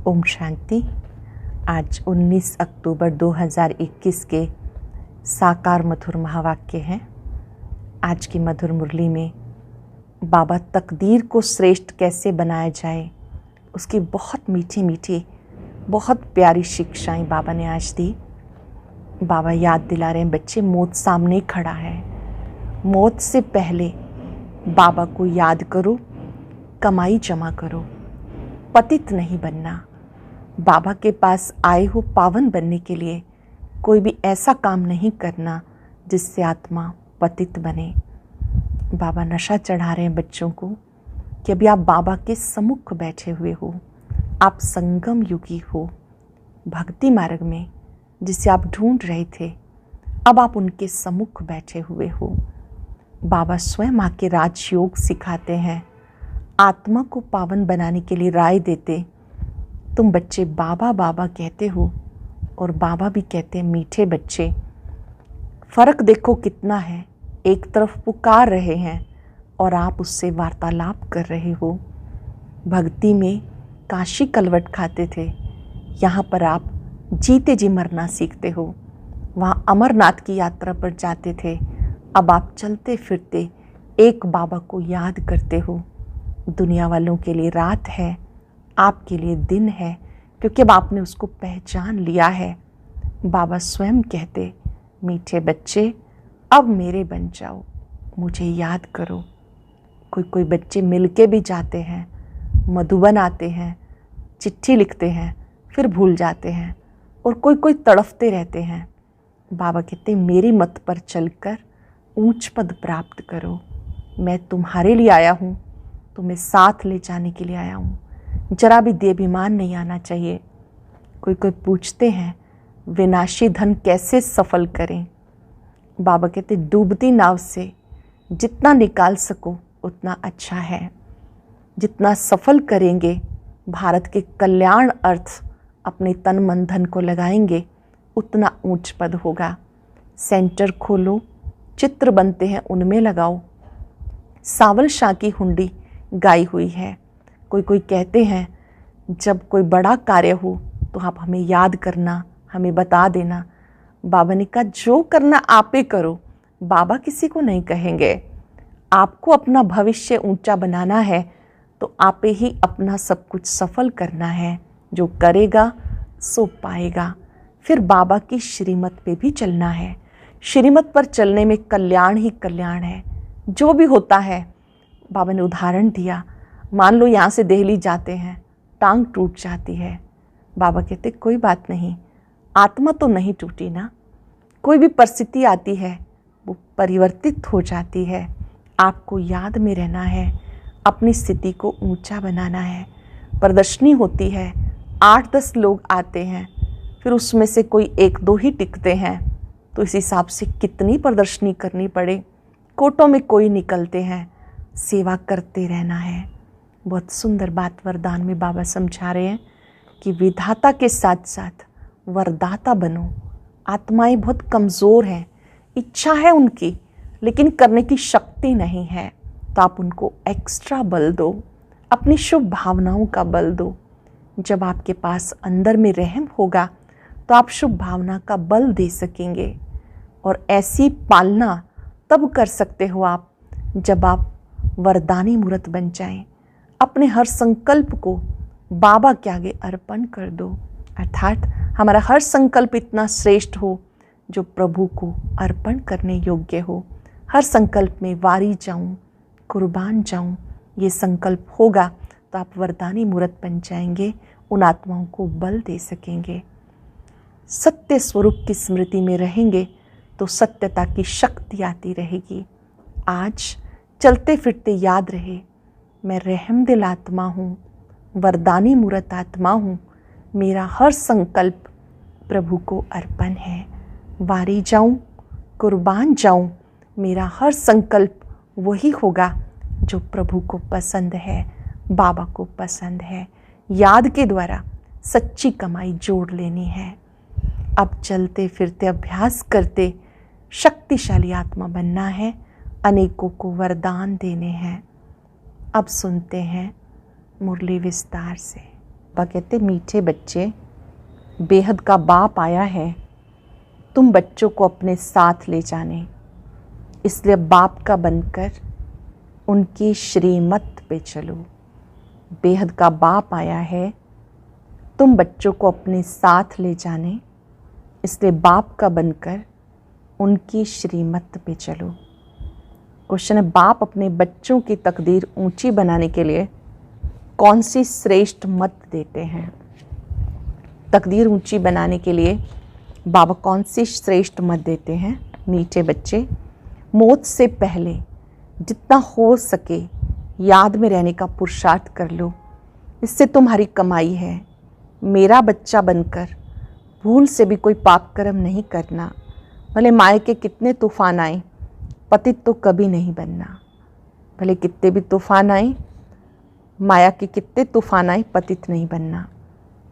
ओम शांति। आज 19 अक्टूबर 2021 के साकार मधुर महावाक्य हैं। आज की मधुर मुरली में बाबा तकदीर को श्रेष्ठ कैसे बनाया जाए उसकी बहुत मीठी मीठी बहुत प्यारी शिक्षाएं बाबा ने आज दी। बाबा याद दिला रहे हैं, बच्चे मौत सामने खड़ा है, मौत से पहले बाबा को याद करो, कमाई जमा करो, पतित नहीं बनना। बाबा के पास आए हो पावन बनने के लिए कोई भी ऐसा काम नहीं करना जिससे आत्मा पतित बने। बाबा नशा चढ़ा रहे हैं बच्चों को कि अभी आप बाबा के सम्मुख बैठे हुए हो, आप संगम युगी हो, भक्ति मार्ग में जिसे आप ढूंढ रहे थे, अब आप उनके सम्मुख बैठे हुए हो। बाबा स्वयं आके राजयोग सिखाते हैं, आत्मा को पावन बनाने के लिए राय देते। तुम बच्चे बाबा बाबा कहते हो और बाबा भी कहते हैं मीठे बच्चे। फ़र्क देखो कितना है, एक तरफ पुकार रहे हैं और आप उससे वार्तालाप कर रहे हो। भक्ति में काशी कलवट खाते थे, यहाँ पर आप जीते जी मरना सीखते हो। वहाँ अमरनाथ की यात्रा पर जाते थे, अब आप चलते फिरते एक बाबा को याद करते हो। दुनिया वालों के लिए रात है, आपके लिए दिन है, क्योंकि अब आपने उसको पहचान लिया है। बाबा स्वयं कहते, मीठे बच्चे अब मेरे बन जाओ, मुझे याद करो। कोई कोई बच्चे मिलके भी जाते हैं, मधुबन आते हैं, चिट्ठी लिखते हैं, फिर भूल जाते हैं, और कोई कोई तड़फते रहते हैं। बाबा कहते मेरी मत पर चलकर ऊंच पद प्राप्त करो। मैं तुम्हारे लिए आया हूँ, तुम्हें साथ ले जाने के लिए आया हूँ। जरा भी देहाभिमान नहीं आना चाहिए। कोई कोई पूछते हैं विनाशी धन कैसे सफल करें। बाबा कहते डूबती नाव से जितना निकाल सको उतना अच्छा है। जितना सफल करेंगे, भारत के कल्याण अर्थ अपने तन मन धन को लगाएंगे, उतना ऊंच पद होगा। सेंटर खोलो, चित्र बनते हैं उनमें लगाओ। सावल शाह की हुंडी गाई हुई है। कोई कोई कहते हैं जब कोई बड़ा कार्य हो तो आप हमें याद करना, हमें बता देना। बाबा ने कहा जो करना आपे करो, बाबा किसी को नहीं कहेंगे। आपको अपना भविष्य ऊंचा बनाना है तो आपे ही अपना सब कुछ सफल करना है। जो करेगा सो पाएगा। फिर बाबा की श्रीमत पे भी चलना है। श्रीमत पर चलने में कल्याण ही कल्याण है। जो भी होता है, बाबा ने उदाहरण दिया, मान लो यहाँ से दिल्ली जाते हैं, टांग टूट जाती है। बाबा कहते कोई बात नहीं, आत्मा तो नहीं टूटी ना। कोई भी परिस्थिति आती है वो परिवर्तित हो जाती है। आपको याद में रहना है, अपनी स्थिति को ऊंचा बनाना है। प्रदर्शनी होती है, 8-10 लोग आते हैं, फिर उसमें से कोई 1-2 ही टिकते हैं, तो इस हिसाब से कितनी प्रदर्शनी करनी पड़े। कोटों में कोई निकलते हैं, सेवा करते रहना है। बहुत सुंदर बात वरदान में बाबा समझा रहे हैं कि विधाता के साथ साथ वरदाता बनो। आत्माएं बहुत कमज़ोर हैं, इच्छा है उनकी लेकिन करने की शक्ति नहीं है, तो आप उनको एक्स्ट्रा बल दो, अपनी शुभ भावनाओं का बल दो। जब आपके पास अंदर में रहम होगा तो आप शुभ भावना का बल दे सकेंगे। और ऐसी पालना तब कर सकते हो आप जब आप वरदानी मूर्त बन जाएं। अपने हर संकल्प को बाबा के आगे अर्पण कर दो, अर्थात हमारा हर संकल्प इतना श्रेष्ठ हो जो प्रभु को अर्पण करने योग्य हो। हर संकल्प में वारी जाऊं, कुर्बान जाऊं, ये संकल्प होगा तो आप वरदानी मूर्त बन जाएंगे, उन आत्माओं को बल दे सकेंगे। सत्य स्वरूप की स्मृति में रहेंगे तो सत्यता की शक्ति आती रहेगी। आज चलते फिरते याद रहे, मैं रहमदिल आत्मा हूँ, वरदानी मूर्त आत्मा हूँ। मेरा हर संकल्प प्रभु को अर्पण है। वारी जाऊँ, कुर्बान जाऊँ, मेरा हर संकल्प वही होगा जो प्रभु को पसंद है, बाबा को पसंद है। याद के द्वारा सच्ची कमाई जोड़ लेनी है। अब चलते फिरते अभ्यास करते शक्तिशाली आत्मा बनना है, अनेकों को वरदान देने हैं। अब सुनते हैं मुरली विस्तार से। बाबा कहते मीठे बच्चे, बेहद का बाप आया है तुम बच्चों को अपने साथ ले जाने, इसलिए बाप का बनकर उनकी श्रीमत पे चलो। बेहद का बाप आया है तुम बच्चों को अपने साथ ले जाने, इसलिए बाप का बनकर उनकी श्रीमत पे चलो। क्वेश्चन है, बाप अपने बच्चों की तकदीर ऊंची बनाने के लिए कौन सी श्रेष्ठ मत देते हैं? तकदीर ऊंची बनाने के लिए बाबा कौन सी श्रेष्ठ मत देते हैं? मीठे बच्चे, मौत से पहले जितना हो सके याद में रहने का पुरुषार्थ कर लो, इससे तुम्हारी कमाई है। मेरा बच्चा बनकर भूल से भी कोई पाप कर्म नहीं करना, भले माया के कितने तूफान आए पतित तो कभी नहीं बनना। भले कितने भी तूफान आए, माया के कितने तूफान आए, पतित नहीं बनना।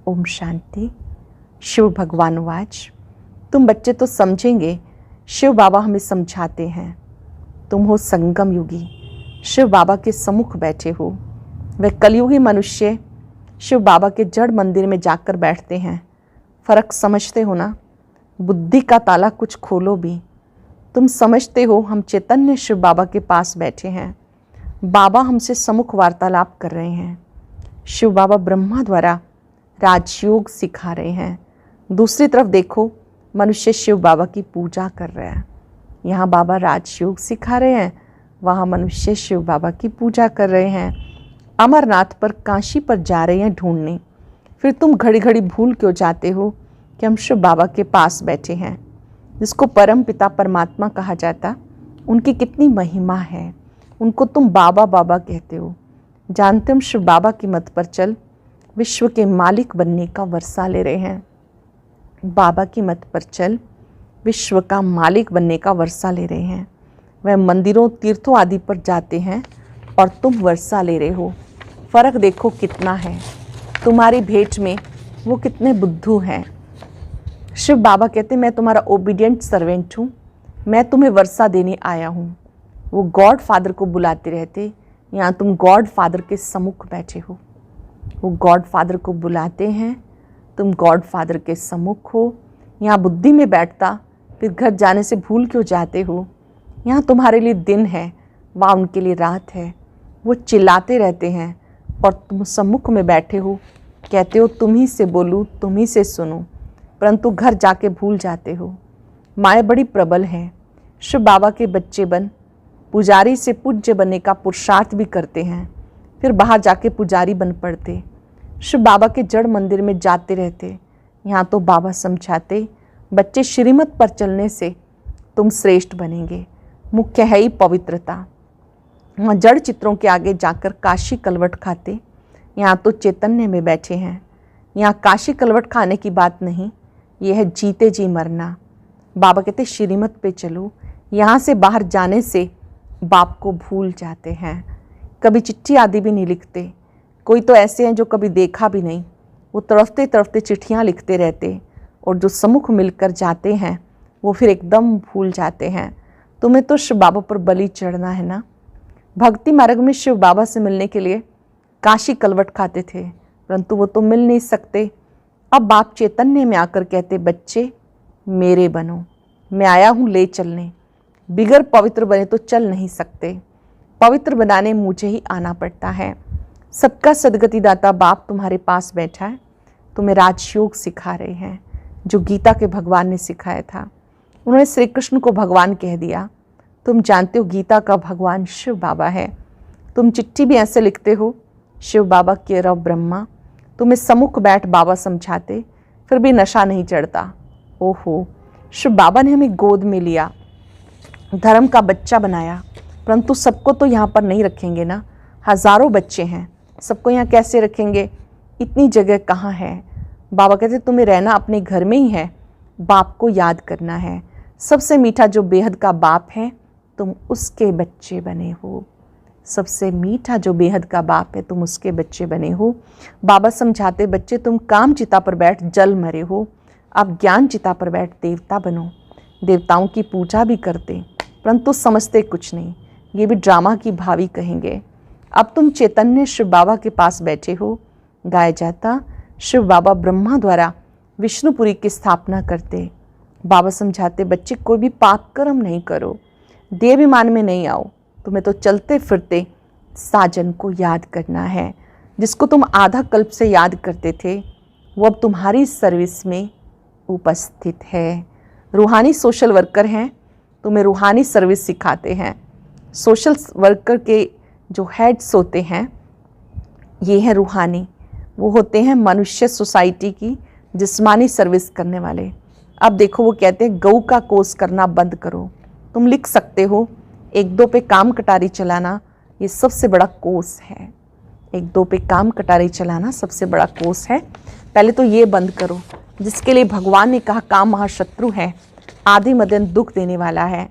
ओम शांति। शिव भगवान वाच, तुम बच्चे तो समझेंगे, शिव बाबा हमें समझाते हैं। तुम हो संगम युगी, शिव बाबा के सम्मुख बैठे हो। वह कलयुगी मनुष्य शिव बाबा के जड़ मंदिर में जाकर बैठते हैं। फ़र्क समझते हो ना? बुद्धि का ताला कुछ खोलो भी। तुम समझते हो हम चैतन्य शिव बाबा के पास बैठे हैं, बाबा हमसे सम्मुख वार्तालाप कर रहे हैं। शिव बाबा ब्रह्मा द्वारा राजयोग सिखा रहे हैं। दूसरी तरफ देखो, मनुष्य शिव बाबा की पूजा कर रहा है। यहाँ बाबा राजयोग सिखा रहे हैं, वहाँ मनुष्य शिव बाबा की पूजा कर रहे हैं। अमरनाथ पर, काशी पर जा रहे हैं ढूंढने, फिर तुम घड़ी घड़ी भूल क्यों जाते हो कि हम शिव बाबा के पास बैठे हैं, जिसको परम पिता परमात्मा कहा जाता। उनकी कितनी महिमा है, उनको तुम बाबा बाबा कहते हो। जानते हो शिव बाबा की मत पर चल विश्व के मालिक बनने का वर्षा ले रहे हैं। बाबा की मत पर चल विश्व का मालिक बनने का वर्षा ले रहे हैं। वह मंदिरों तीर्थों आदि पर जाते हैं और तुम वर्षा ले रहे हो। फ़र्क देखो कितना है, तुम्हारी भेंट में वो कितने बुद्धू हैं। शिव बाबा कहते मैं तुम्हारा ओबीडियंट सर्वेंट हूँ, मैं तुम्हें वर्षा देने आया हूँ। वो गॉड फादर को बुलाते रहते, यहाँ तुम गॉड फादर के सम्मुख बैठे हो। वो गॉड फादर को बुलाते हैं, तुम गॉड फादर के सम्मुख हो। यहाँ बुद्धि में बैठता, फिर घर जाने से भूल क्यों जाते हो। यहाँ तुम्हारे लिए दिन है, वहाँ उनके लिए रात है। वो चिल्लाते रहते हैं और तुम सम्मुख में बैठे हो, कहते हो तुम ही से बोलूँ, तुम ही से सुनूं, परंतु घर जाके भूल जाते हो। माया बड़ी प्रबल है। शिव बाबा के बच्चे बन पुजारी से पूज्य बनने का पुरुषार्थ भी करते हैं, फिर बाहर जाके पुजारी बन पड़ते। शिव बाबा के जड़ मंदिर में जाते रहते। यहाँ तो बाबा समझाते, बच्चे श्रीमत पर चलने से तुम श्रेष्ठ बनेंगे। मुख्य है ही पवित्रता। वहाँ जड़ चित्रों के आगे जाकर काशी कलवट खाते, यहाँ तो चैतन्य में बैठे हैं। यहाँ काशी कलवट खाने की बात नहीं, यह है जीते जी मरना। बाबा कहते श्रीमत पे चलो। यहाँ से बाहर जाने से बाप को भूल जाते हैं, कभी चिट्ठी आदि भी नहीं लिखते। कोई तो ऐसे हैं जो कभी देखा भी नहीं, वो तड़फते तड़फते चिट्ठियाँ लिखते रहते, और जो सम्मुख मिलकर जाते हैं वो फिर एकदम भूल जाते हैं। तुम्हें तो शिव बाबा पर बलि चढ़ना है ना। भक्ति मार्ग में शिव बाबा से मिलने के लिए काशी कलवट खाते थे, परंतु वो तो मिल नहीं सकते। अब बाप चैतन्य में आकर कहते, बच्चे मेरे बनो, मैं आया हूँ ले चलने। बिगर पवित्र बने तो चल नहीं सकते, पवित्र बनाने मुझे ही आना पड़ता है। सबका सदगति दाता बाप तुम्हारे पास बैठा है, तुम्हें राजयोग सिखा रहे हैं, जो गीता के भगवान ने सिखाया था। उन्होंने श्री कृष्ण को भगवान कह दिया। तुम जानते हो गीता का भगवान शिव बाबा है। तुम चिट्ठी भी ऐसे लिखते हो, शिव बाबा के रव ब्रह्मा। तुम्हें सम्मुख बैठ बाबा समझाते, फिर भी नशा नहीं चढ़ता। ओहो, शिव बाबा ने हमें गोद में लिया, धर्म का बच्चा बनाया, परंतु सबको तो यहाँ पर नहीं रखेंगे ना। हज़ारों बच्चे हैं, सबको यहाँ कैसे रखेंगे? इतनी जगह कहाँ है? बाबा कहते तुम्हें रहना अपने घर में ही है, बाप को याद करना है। सबसे मीठा जो बेहद का बाप है, तुम उसके बच्चे बने हो। सबसे मीठा जो बेहद का बाप है, तुम उसके बच्चे बने हो। बाबा समझाते, बच्चे तुम काम चिता पर बैठ जल मरे हो, अब ज्ञान चिता पर बैठ देवता बनो। देवताओं की पूजा भी करते, परंतु समझते कुछ नहीं, ये भी ड्रामा की भावी कहेंगे। अब तुम चैतन्य शिव बाबा के पास बैठे हो। गाया जाता, शिव बाबा ब्रह्मा द्वारा विष्णुपुरी की स्थापना करते। बाबा समझाते बच्चे कोई भी पाप कर्म नहीं करो, देहाभिमान में नहीं आओ, तुम्हें तो चलते फिरते साजन को याद करना है। जिसको तुम आधा कल्प से याद करते थे वो अब तुम्हारी सर्विस में उपस्थित है। रूहानी सोशल वर्कर हैं, तुम्हें रूहानी सर्विस सिखाते हैं। सोशल वर्कर के जो हेड्स होते हैं ये हैं रूहानी, वो होते हैं मनुष्य सोसाइटी की जिस्मानी सर्विस करने वाले। अब देखो वो कहते हैं गऊ का कोर्स करना बंद करो। तुम लिख सकते हो 1-2 पे काम कटारी चलाना ये सबसे बड़ा कोर्स है। 1-2 पे काम कटारी चलाना सबसे बड़ा कोर्स है। पहले तो ये बंद करो, जिसके लिए भगवान ने कहा काम महाशत्रु है, आदि मदन दुख देने वाला है।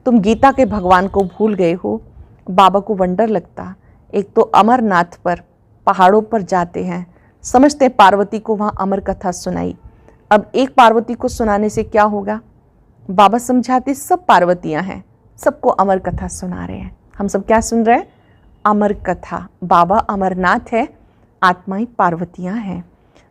तुम गीता के भगवान को भूल गए हो। बाबा को वंडर लगता, एक तो अमरनाथ पर पहाड़ों पर जाते हैं, समझते पार्वती को वहाँ अमर कथा सुनाई। अब एक पार्वती को सुनाने से क्या होगा? बाबा समझाते सब पार्वतियाँ हैं, सबको अमर कथा सुना रहे हैं। हम सब क्या सुन रहे हैं? अमर कथा। बाबा अमरनाथ है, आत्माएं पार्वतियाँ हैं।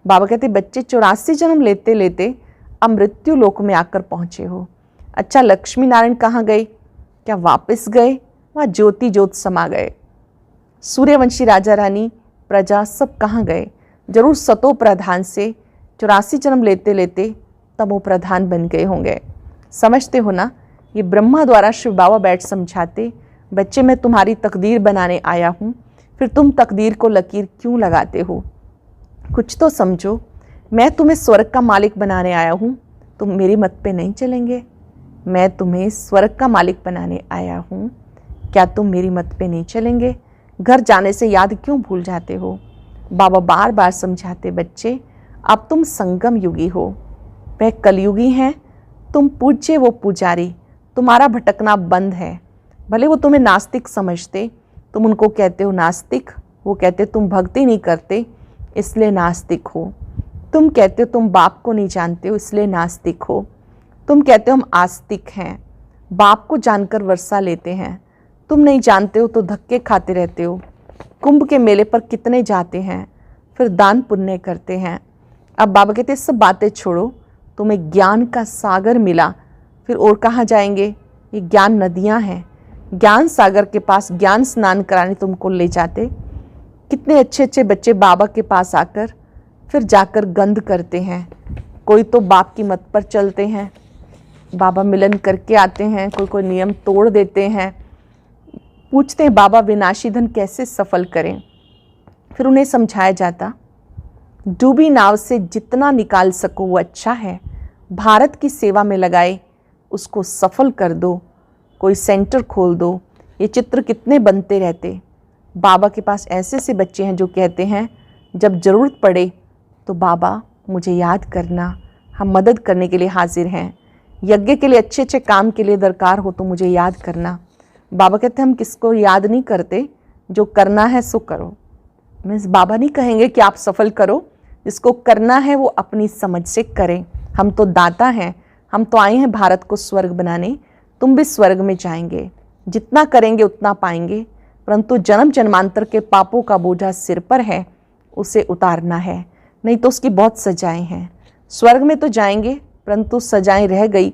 बाबा कहते बच्चे 84 जन्म लेते लेते अब मृत्यु लोक में आकर पहुँचे हो। अच्छा लक्ष्मी नारायण कहाँ गए? क्या वापस गए? वहाँ ज्योति ज्योत समा गए। सूर्यवंशी राजा रानी प्रजा सब कहाँ गए? जरूर सतो प्रधान से 84 जन्म लेते लेते तमो प्रधान बन गए होंगे। समझते हो ना? ये ब्रह्मा द्वारा शिव बाबा बैठ समझाते बच्चे मैं तुम्हारी तकदीर बनाने आया हूँ, फिर तुम तकदीर को लकीर क्यों लगाते हो? कुछ तो समझो। मैं तुम्हें स्वर्ग का मालिक बनाने आया हूँ, तुम मेरी मत पे नहीं चलेंगे। मैं तुम्हें स्वर्ग का मालिक बनाने आया हूँ, क्या तुम मेरी मत पे नहीं चलेंगे? घर जाने से याद क्यों भूल जाते हो? बाबा बार बार समझाते बच्चे अब तुम संगम युगी हो, वह कलयुगी हैं, तुम पूज्य वो पुजारी, तुम्हारा भटकना बंद है। भले वो तुम्हें नास्तिक समझते, तुम उनको कहते हो नास्तिक, वो कहते तुम भक्ति नहीं करते इसलिए नास्तिक हो। तुम कहते हो तुम बाप को नहीं जानते हो इसलिए नास्तिक हो। तुम कहते हो हम आस्तिक हैं, बाप को जानकर वर्षा लेते हैं। तुम नहीं जानते हो तो धक्के खाते रहते हो। कुंभ के मेले पर कितने जाते हैं, फिर दान पुण्य करते हैं। अब बाबा कहते सब बातें छोड़ो, तुम्हें ज्ञान का सागर मिला, फिर और कहाँ जाएंगे? ये ज्ञान नदियाँ हैं, ज्ञान सागर के पास ज्ञान स्नान कराने तुमको ले जाते। कितने अच्छे अच्छे बच्चे बाबा के पास आकर फिर जाकर गंद करते हैं। कोई तो बाप की मत पर चलते हैं, बाबा मिलन करके आते हैं, कोई नियम तोड़ देते हैं। पूछते हैं बाबा विनाशी धन कैसे सफल करें? फिर उन्हें समझाया जाता डूबी नाव से जितना निकाल सको वो अच्छा है, भारत की सेवा में लगाए उसको सफल कर दो, कोई सेंटर खोल दो। ये चित्र कितने बनते रहते। बाबा के पास ऐसे से बच्चे हैं जो कहते हैं जब ज़रूरत पड़े तो बाबा मुझे याद करना, हम मदद करने के लिए हाजिर हैं। यज्ञ के लिए अच्छे अच्छे काम के लिए दरकार हो तो मुझे याद करना। बाबा कहते हैं हम किसको याद नहीं करते, जो करना है सो करो। मीन्स बाबा नहीं कहेंगे कि आप सफल करो, जिसको करना है वो अपनी समझ से करें। हम तो दाता हैं, हम तो आए हैं भारत को स्वर्ग बनाने, तुम भी स्वर्ग में जाएंगे। जितना करेंगे उतना पाएंगे, परंतु जन्म जन्मांतर के पापों का बोझा सिर पर है, उसे उतारना है, नहीं तो उसकी बहुत सजाएं हैं। स्वर्ग में तो जाएंगे परंतु सजाएं रह गई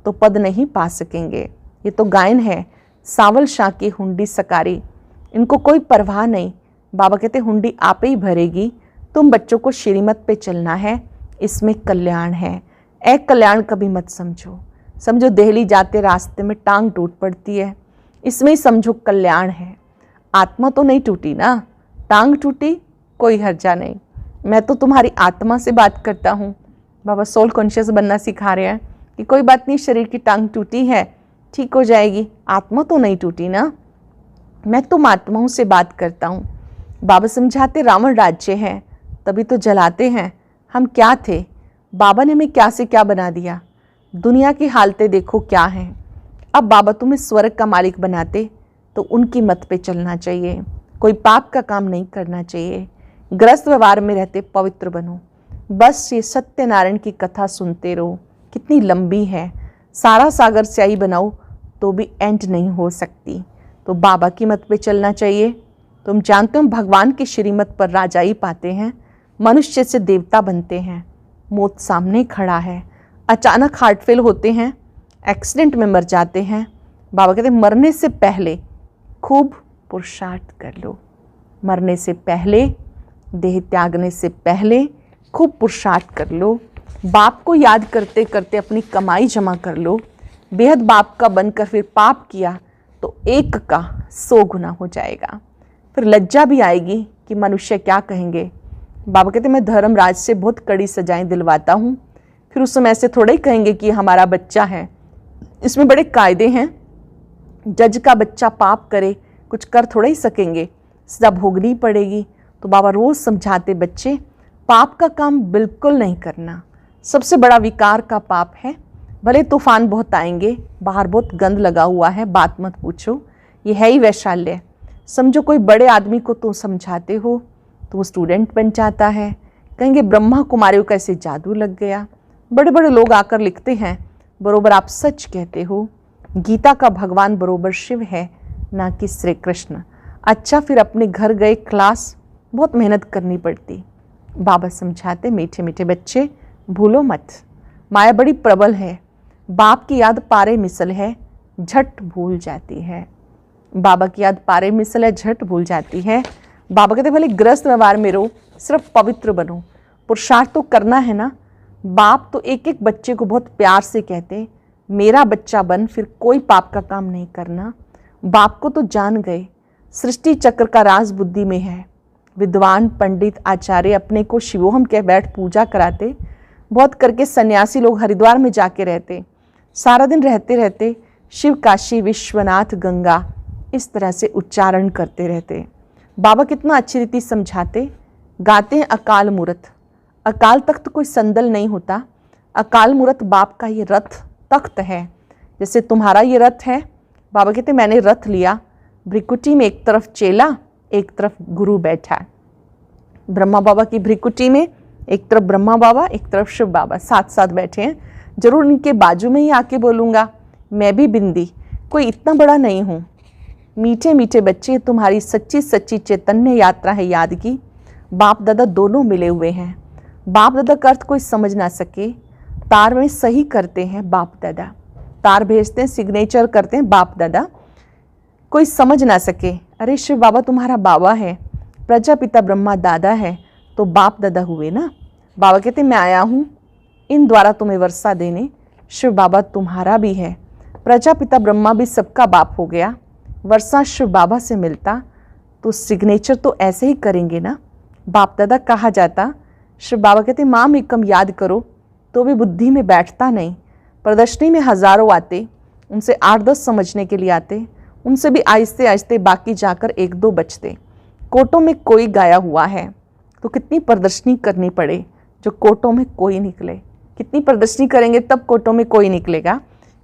तो पद नहीं पा सकेंगे। ये तो गायन है, सावल शाह की हुंडी सकारी, इनको कोई परवाह नहीं। बाबा कहते हुंडी आप ही भरेगी, तुम बच्चों को श्रीमत पे चलना है, इसमें कल्याण है। एक कल्याण कभी मत समझो। समझो दिल्ली जाते रास्ते में टांग टूट पड़ती है, इसमें ही समझो कल्याण है। आत्मा तो नहीं टूटी ना, टांग टूटी कोई हर्जा नहीं। मैं तो तुम्हारी आत्मा से बात करता हूँ। बाबा सोल कॉन्शियस बनना सिखा रहे हैं कि कोई बात नहीं, शरीर की टांग टूटी है ठीक हो जाएगी, आत्मा तो नहीं टूटी ना। मैं तुम आत्माओं से बात करता हूँ। बाबा समझाते रावण राज्य है तभी तो जलाते हैं। हम क्या थे, बाबा ने हमें क्या से क्या बना दिया। दुनिया की हालतें देखो क्या हैं। अब बाबा तुम्हें स्वर्ग का मालिक बनाते तो उनकी मत पे चलना चाहिए, कोई पाप का काम नहीं करना चाहिए। ग्रस्त व्यवहार में रहते पवित्र बनो। बस ये सत्यनारायण की कथा सुनते रहो, कितनी लंबी है। सारा सागर स्याही बनाओ तो भी एंड नहीं हो सकती। तो बाबा की मत पे चलना चाहिए। तुम जानते हो भगवान की श्रीमत पर राजाई पाते हैं, मनुष्य से देवता बनते हैं, मौत सामने खड़ा है, अचानक हार्ट फेल होते हैं, एक्सीडेंट में मर जाते हैं। बाबा कहते हैं मरने से पहले खूब पुरुषार्थ कर लो, मरने से पहले, देह त्यागने से पहले खूब पुरुषार्थ कर लो। बाप को याद करते करते अपनी कमाई जमा कर लो। बेहद बाप का बनकर फिर पाप किया तो 1 का 100 गुना हो जाएगा। फिर लज्जा भी आएगी कि मनुष्य क्या कहेंगे। बाबा कहते मैं धर्मराज से बहुत कड़ी सजाएं दिलवाता हूँ। फिर उस समय ऐसे थोड़े ही कहेंगे कि हमारा बच्चा है। इसमें बड़े कायदे हैं। जज का बच्चा पाप करे कुछ कर थोड़ा ही सकेंगे, सजा भोगनी पड़ेगी। तो बाबा रोज़ समझाते बच्चे पाप का काम बिल्कुल नहीं करना, सबसे बड़ा विकार का पाप है। भले तूफान बहुत आएंगे, बाहर बहुत गंद लगा हुआ है, बात मत पूछो, ये है ही वैशाल्य। समझो कोई बड़े आदमी को तुम समझाते हो तो वो स्टूडेंट बन जाता है, कहेंगे ब्रह्मा कुमारियों का ऐसे जादू लग गया। बड़े बड़े लोग आकर लिखते हैं बरोबर आप सच कहते हो, गीता का भगवान बरोबर शिव है ना कि श्री कृष्ण। अच्छा फिर अपने घर गए, क्लास बहुत मेहनत करनी पड़ती। बाबा समझाते मीठे मीठे बच्चे भूलो मत, माया बड़ी प्रबल है, बाप की याद पारे मिसल है, झट भूल जाती है। बाबा की याद पारे मिसल है, झट भूल जाती है। बाबा कहते भले ग्रस्त व्यवहार में रहो, सिर्फ पवित्र बनो, पुरुषार्थ तो करना है ना। बाप तो एक एक बच्चे को बहुत प्यार से कहते मेरा बच्चा बन, फिर कोई पाप का काम नहीं करना। बाप को तो जान गए सृष्टि चक्र का राज बुद्धि में है। विद्वान पंडित आचार्य अपने को शिवोहम कह बैठ पूजा कराते। बहुत करके सन्यासी लोग हरिद्वार में जाके रहते, सारा दिन रहते रहते शिव काशी विश्वनाथ गंगा इस तरह से उच्चारण करते रहते। बाबा कितना अच्छी रीति समझाते, गाते हैं अकाल मूरत। अकाल तख्त कोई संदल नहीं होता, अकाल मूरत बाप का ये रथ तख्त है। जैसे तुम्हारा ये रथ है, बाबा कहते मैंने रथ लिया, भ्रिकुटी में एक तरफ चेला एक तरफ गुरु बैठा। ब्रह्मा बाबा की भ्रिकुटी में एक तरफ ब्रह्मा बाबा एक तरफ शिव बाबा साथ साथ बैठे हैं। जरूर इनके बाजू में ही आके बोलूँगा मैं भी बिंदी, कोई इतना बड़ा नहीं हूँ। मीठे मीठे बच्चे, तुम्हारी सच्ची सच्ची चैतन्य यात्रा है याद की। बाप दादा दोनों मिले हुए हैं। बाप दादा का अर्थ कोई समझ ना सके, तार में सही करते हैं बाप दादा, तार भेजते हैं सिग्नेचर करते हैं बाप दादा। कोई समझ ना सके अरे शिव बाबा तुम्हारा बाबा है, प्रजापिता ब्रह्मा दादा है, तो बाप दादा हुए ना। बाबा कहते मैं आया हूँ इन द्वारा तुम्हें वर्षा देने। शिव बाबा तुम्हारा भी है, प्रजापिता ब्रह्मा भी सबका बाप हो गया। वर्षा शिव बाबा से मिलता तो सिग्नेचर तो ऐसे ही करेंगे ना, बाप दादा कहा जाता। शिव बाबा कहते माम एकम याद करो तो भी बुद्धि में बैठता नहीं। प्रदर्शनी में हजारों आते, उनसे 8-10 समझने के लिए आते, उनसे भी आहिस्ते आहिस्ते बाकी जाकर 1-2 बचते। कोटों में कोई गाया हुआ है तो कितनी प्रदर्शनी करनी पड़े जो कोटों में कोई निकले। कितनी प्रदर्शनी करेंगे तब कोटों में कोई निकलेगा।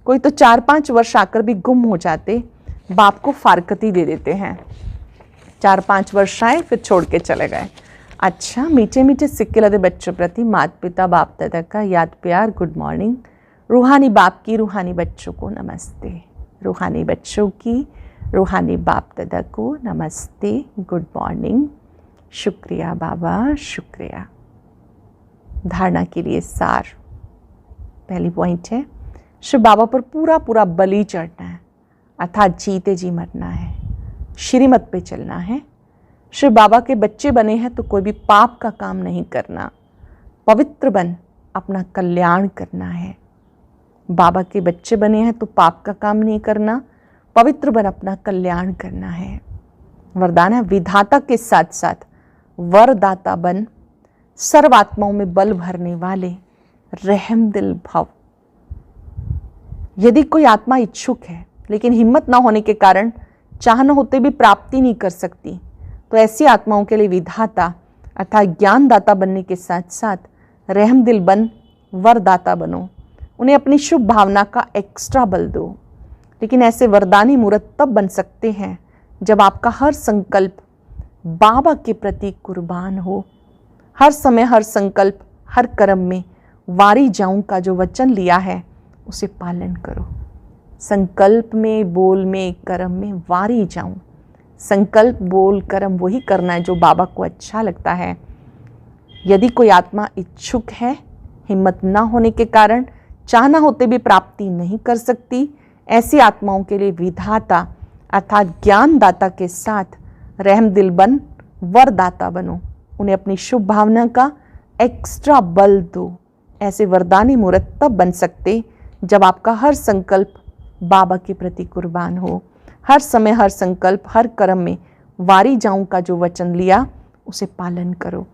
कोई तो 4-5 वर्ष आकर भी गुम हो जाते, बाप को फारकती दे देते हैं। 4-5 वर्ष आए फिर छोड़ के चले गए। अच्छा मीठे मीठे सिक्के लदे बच्चों प्रति माता पिता बाप दादा का याद प्यार गुड मॉर्निंग। रूहानी बाप की रूहानी बच्चों को नमस्ते, रूहानी बच्चों की रूहानी बाप दादा को नमस्ते, गुड मॉर्निंग। शुक्रिया बाबा, शुक्रिया। धारणा के लिए सार, पहली पॉइंट है शिव बाबा पर पूरा पूरा बलि चढ़ना है, अर्थात जीते जी मरना है, श्रीमत पे चलना है। शिव बाबा के बच्चे बने हैं तो कोई भी पाप का काम नहीं करना, पवित्र बन अपना कल्याण करना है। बाबा के बच्चे बने हैं तो पाप का काम नहीं करना, पवित्र बन अपना कल्याण करना है। वरदान है विधाता के साथ साथ वरदाता बन, सर्वात्माओं में बल भरने वाले रहम दिल भव। यदि कोई आत्मा इच्छुक है लेकिन हिम्मत ना होने के कारण चाहना होते भी प्राप्ति नहीं कर सकती, तो ऐसी आत्माओं के लिए विधाता अर्थात ज्ञानदाता बनने के साथ साथ रहम दिल बन, वरदाता बनो। उन्हें अपनी शुभ भावना का एक्स्ट्रा बल दो। लेकिन ऐसे वरदानी मूर्त तब बन सकते हैं जब आपका हर संकल्प बाबा के प्रति कुर्बान हो। हर समय हर संकल्प हर कर्म में वारी जाऊं का जो वचन लिया है उसे पालन करो। संकल्प में, बोल में, कर्म में वारी जाऊं। संकल्प बोल कर्म वही करना है जो बाबा को अच्छा लगता है। यदि कोई आत्मा इच्छुक है, हिम्मत न होने के कारण चाहना होते भी प्राप्ति नहीं कर सकती, ऐसी आत्माओं के लिए विधाता अर्थात ज्ञानदाता के साथ रहमदिल बन वरदाता बनो। उन्हें अपनी शुभ भावना का एक्स्ट्रा बल दो। ऐसे वरदानी मूर्त तब बन सकते जब आपका हर संकल्प बाबा के प्रति कुर्बान हो। हर समय, हर संकल्प, हर कर्म में वारी जाऊं का जो वचन लिया उसे पालन करो।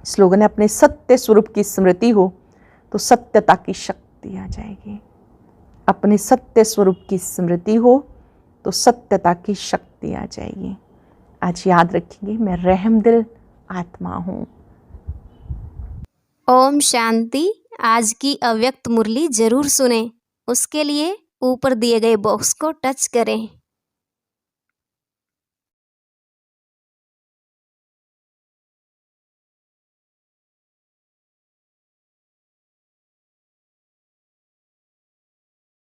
स्लोगन है, अपने सत्य स्वरूप की स्मृति हो तो सत्यता की शक्ति आ जाएगी। अपने सत्य स्वरूप की स्मृति हो तो सत्यता की शक्ति आ जाएगी। आज याद रखिए, मैं रहमदिल आत्मा हूँ। ओम शांति। आज की अव्यक्त मुरली जरूर सुने। उसके लिए ऊपर दिए गए बॉक्स को टच करें।